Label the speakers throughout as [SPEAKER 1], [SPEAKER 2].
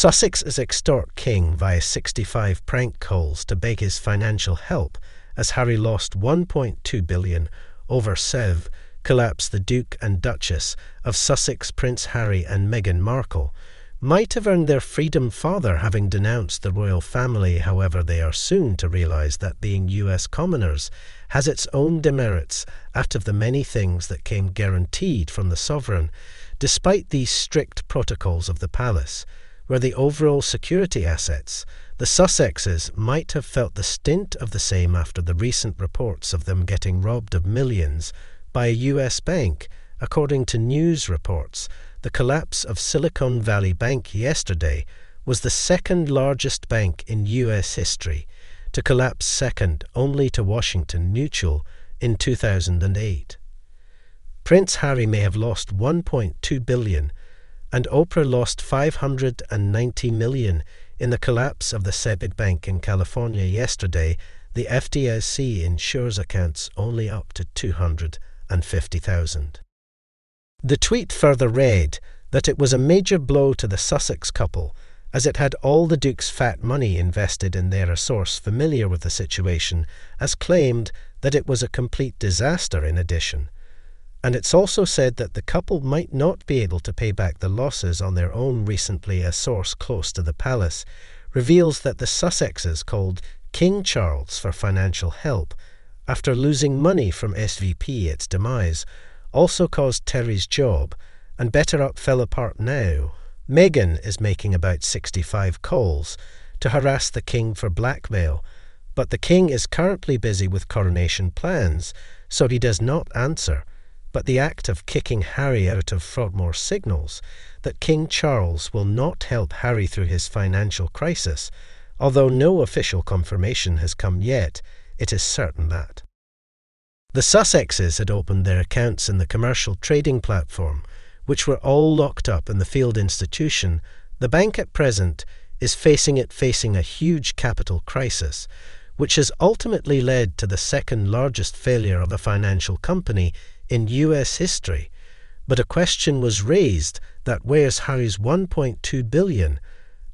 [SPEAKER 1] Sussex Extort king via 65 prank calls to beg his financial help as Harry lost $1.2 billion over Sev collapsed the Duke and Duchess of Sussex Prince Harry and Meghan Markle might have earned their freedom father having denounced the royal family. However, they are soon to realise that being US commoners has its own demerits out of the many things that came guaranteed from the sovereign, despite these strict protocols of the palace, where the overall security assets, the Sussexes might have felt the stint of the same after the recent reports of them getting robbed of millions by a US bank. According to news reports, the collapse of Silicon Valley Bank yesterday was the second largest bank in US history, to collapse second only to Washington Mutual in 2008. Prince Harry may have lost $1.2 billion, and Oprah lost $590 million in the collapse of the SEBID Bank in California yesterday. The FDIC insures accounts only up to $250,000. The tweet further read that it was a major blow to the Sussex couple, as it had all the Duke's fat money invested in there. A source familiar with the situation has claimed that it was a complete disaster in addition. And it's also said that the couple might not be able to pay back the losses on their own. Recently, a source close to the palace reveals that the Sussexes called King Charles for financial help after losing money from SVP. Its demise also caused Terry's job, and better up fell apart now. Meghan is making about 65 calls to harass the king for blackmail, but the king is currently busy with coronation plans, so he does not answer. But the act of kicking Harry out of Frogmore signals that King Charles will not help Harry through his financial crisis. Although no official confirmation has come yet, it is certain that the Sussexes had opened their accounts in the commercial trading platform, which were all locked up in the field institution. The bank at present is facing a huge capital crisis, which has ultimately led to the second largest failure of a financial company in US history. But a question was raised that where's Harry's $1.2 billion,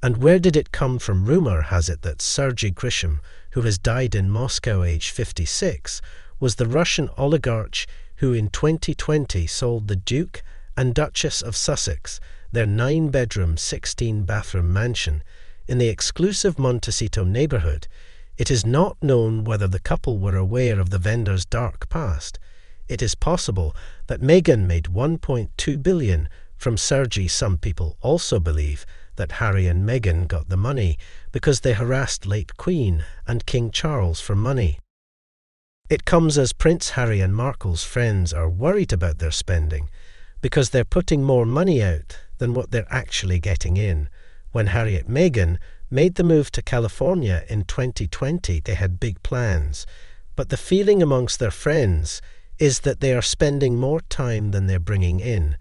[SPEAKER 1] and where did it come from? Rumour has it that Sergei Grisham, who has died in Moscow aged 56, was the Russian oligarch who in 2020 sold the Duke and Duchess of Sussex their 9-bedroom, 16-bathroom mansion in the exclusive Montecito neighbourhood. It is not known whether the couple were aware of the vendor's dark past. It is possible that Meghan made $1.2 billion from Sergei. Some people also believe that Harry and Meghan got the money because they harassed late Queen and King Charles for money. It comes as Prince Harry and Markle's friends are worried about their spending because they're putting more money out than what they're actually getting in. When Harry and Meghan made the move to California in 2020, they had big plans, but the feeling amongst their friends is that they are spending more time than they're bringing in,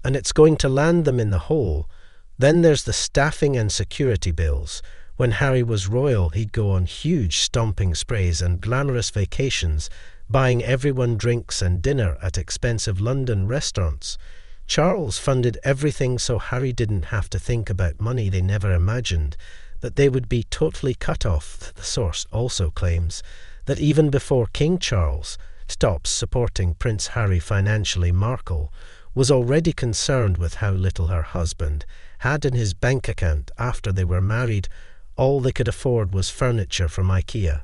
[SPEAKER 1] and it's going to land them in the hole. Then there's the staffing and security bills. When Harry was royal, he'd go on huge stomping sprays and glamorous vacations, buying everyone drinks and dinner at expensive London restaurants. Charles funded everything so Harry didn't have to think about money. They never imagined that they would be totally cut off. The source also claims that even before King Charles stops supporting Prince Harry financially, Markle was already concerned with how little her husband had in his bank account after they were married. All they could afford was furniture from IKEA.